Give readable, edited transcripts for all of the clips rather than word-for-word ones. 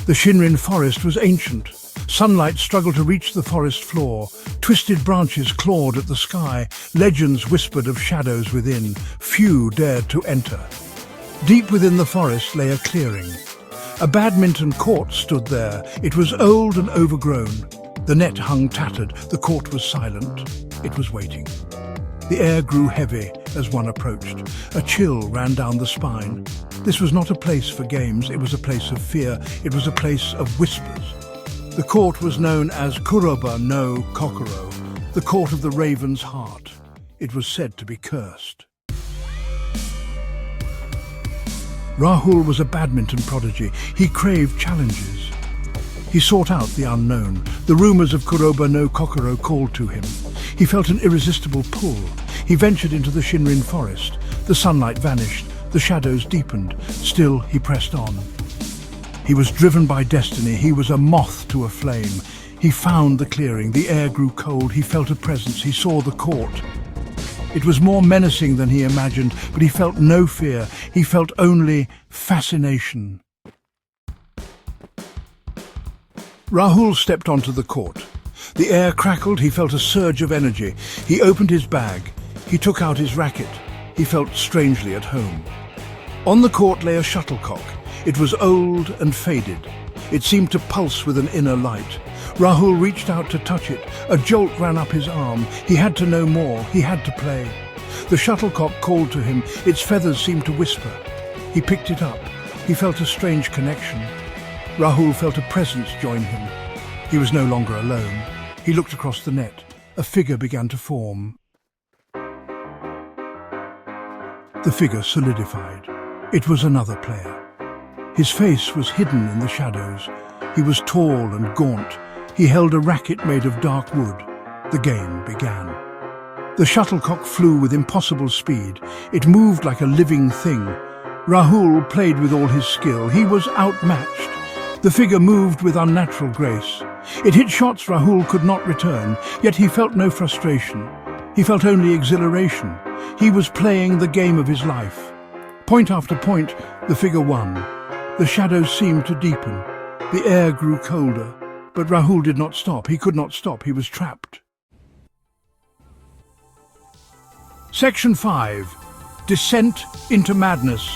The Shinrin forest was ancient. Sunlight struggled to reach the forest floor. Twisted branches clawed at the sky. Legends whispered of shadows within. Few dared to enter. Deep within the forest lay a clearing. A badminton court stood there. It was old and overgrown. The net hung tattered. The court was silent. It was waiting. The air grew heavy as one approached. A chill ran down the spine. This was not a place for games. It was a place of fear. It was a place of whispers. The court was known as Kuroba no Kokoro, the court of the raven's heart. It was said to be cursed. Rahul was a badminton prodigy. He craved challenges. He sought out the unknown. The rumors of Kuroba no Kokoro called to him. He felt an irresistible pull. He ventured into the Shinrin forest. The sunlight vanished. The shadows deepened. Still, he pressed on. He was driven by destiny. He was a moth to a flame. He found the clearing. The air grew cold. He felt a presence. He saw the court. It was more menacing than he imagined, but he felt no fear. He felt only fascination. Rahul stepped onto the court. The air crackled. He felt a surge of energy. He opened his bag. He took out his racket. He felt strangely at home. On the court lay a shuttlecock. It was old and faded. It seemed to pulse with an inner light. Rahul reached out to touch it. A jolt ran up his arm. He had to know more. He had to play. The shuttlecock called to him. Its feathers seemed to whisper. He picked it up. He felt a strange connection. Rahul felt a presence join him. He was no longer alone. He looked across the net. A figure began to form. The figure solidified. It was another player. His face was hidden in the shadows. He was tall and gaunt. He held a racket made of dark wood. The game began. The shuttlecock flew with impossible speed. It moved like a living thing. Rahul played with all his skill. He was outmatched. The figure moved with unnatural grace. It hit shots Rahul could not return, yet he felt no frustration. He felt only exhilaration. He was playing the game of his life. Point after point, the figure won. The shadows seemed to deepen. The air grew colder. But Rahul did not stop. He could not stop. He was trapped. Section 5. Descent into Madness.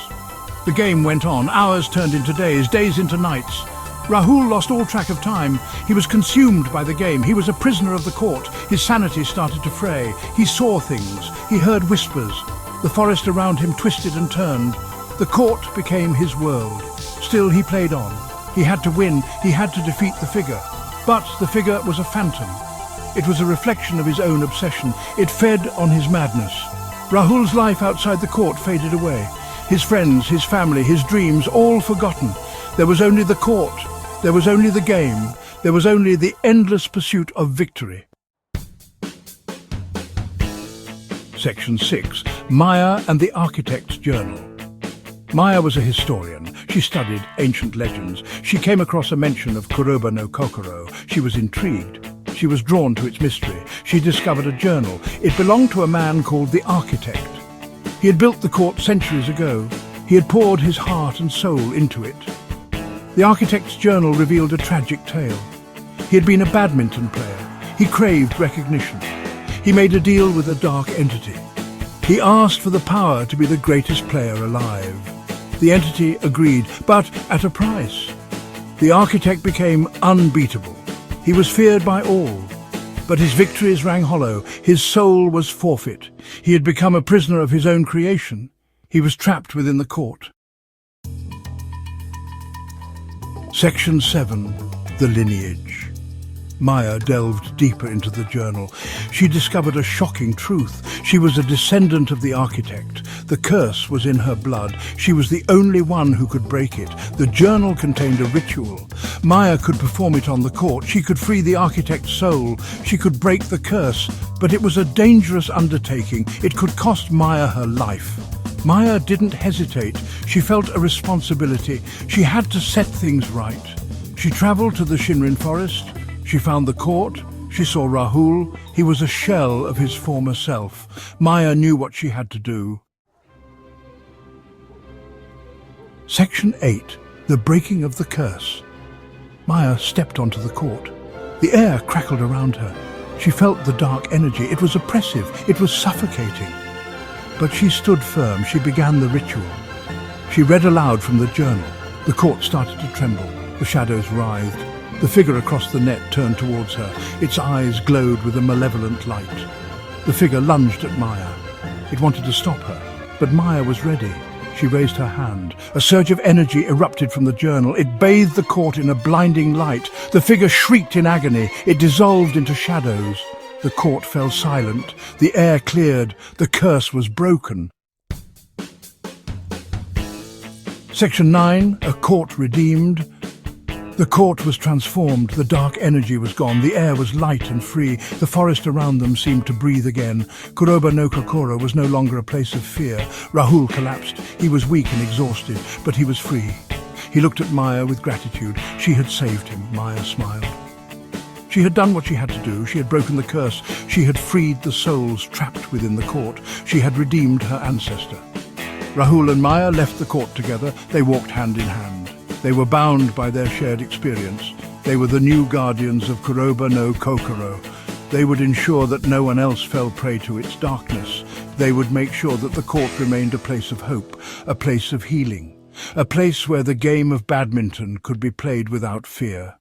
The game went on. Hours turned into days, days into nights. Rahul lost all track of time. He was consumed by the game. He was a prisoner of the court. His sanity started to fray. He saw things. He heard whispers. The forest around him twisted and turned. The court became his world. Still, he played on. He had to win. He had to defeat the figure. But the figure was a phantom. It was a reflection of his own obsession. It fed on his madness. Rahul's life outside the court faded away. His friends, his family, his dreams, all forgotten. There was only the court. There was only the game. There was only the endless pursuit of victory. Section 6. Maya and the Architect's Journal. Maya was a historian. She studied ancient legends. She came across a mention of Kuroba no Kokoro. She was intrigued. She was drawn to its mystery. She discovered a journal. It belonged to a man called the Architect. He had built the court centuries ago. He had poured his heart and soul into it. The Architect's journal revealed a tragic tale. He had been a badminton player. He craved recognition. He made a deal with a dark entity. He asked for the power to be the greatest player alive. The entity agreed, but at a price. The Architect became unbeatable. He was feared by all. But his victories rang hollow. His soul was forfeit. He had become a prisoner of his own creation. He was trapped within the court. Section 7. The Lineage. Maya delved deeper into the journal. She discovered a shocking truth. She was a descendant of the Architect. The curse was in her blood. She was the only one who could break it. The journal contained a ritual. Maya could perform it on the court. She could free the Architect's soul. She could break the curse. But it was a dangerous undertaking. It could cost Maya her life. Maya didn't hesitate. She felt a responsibility. She had to set things right. She traveled to the Shinrin forest. She found the court. She saw Rahul. He was a shell of his former self. Maya knew what she had to do. Section 8. The Breaking of the Curse. Maya stepped onto the court. The air crackled around her. She felt the dark energy. It was oppressive. It was suffocating. But she stood firm. She began the ritual. She read aloud from the journal. The court started to tremble. The shadows writhed. The figure across the net turned towards her. Its eyes glowed with a malevolent light. The figure lunged at Maya. It wanted to stop her, but Maya was ready. She raised her hand. A surge of energy erupted from the journal. It bathed the court in a blinding light. The figure shrieked in agony. It dissolved into shadows. The court fell silent. The air cleared. The curse was broken. Section 9. A court redeemed. The court was transformed. The dark energy was gone. The air was light and free. The forest around them seemed to breathe again. Kuroba no Kokoro was no longer a place of fear. Rahul collapsed. He was weak and exhausted, but he was free. He looked at Maya with gratitude. She had saved him. Maya smiled. She had done what she had to do. She had broken the curse. She had freed the souls trapped within the court. She had redeemed her ancestor. Rahul and Maya left the court together. They walked hand in hand. They were bound by their shared experience. They were the new guardians of Kuroba no Kokoro. They would ensure that no one else fell prey to its darkness. They would make sure that the court remained a place of hope, a place of healing, a place where the game of badminton could be played without fear.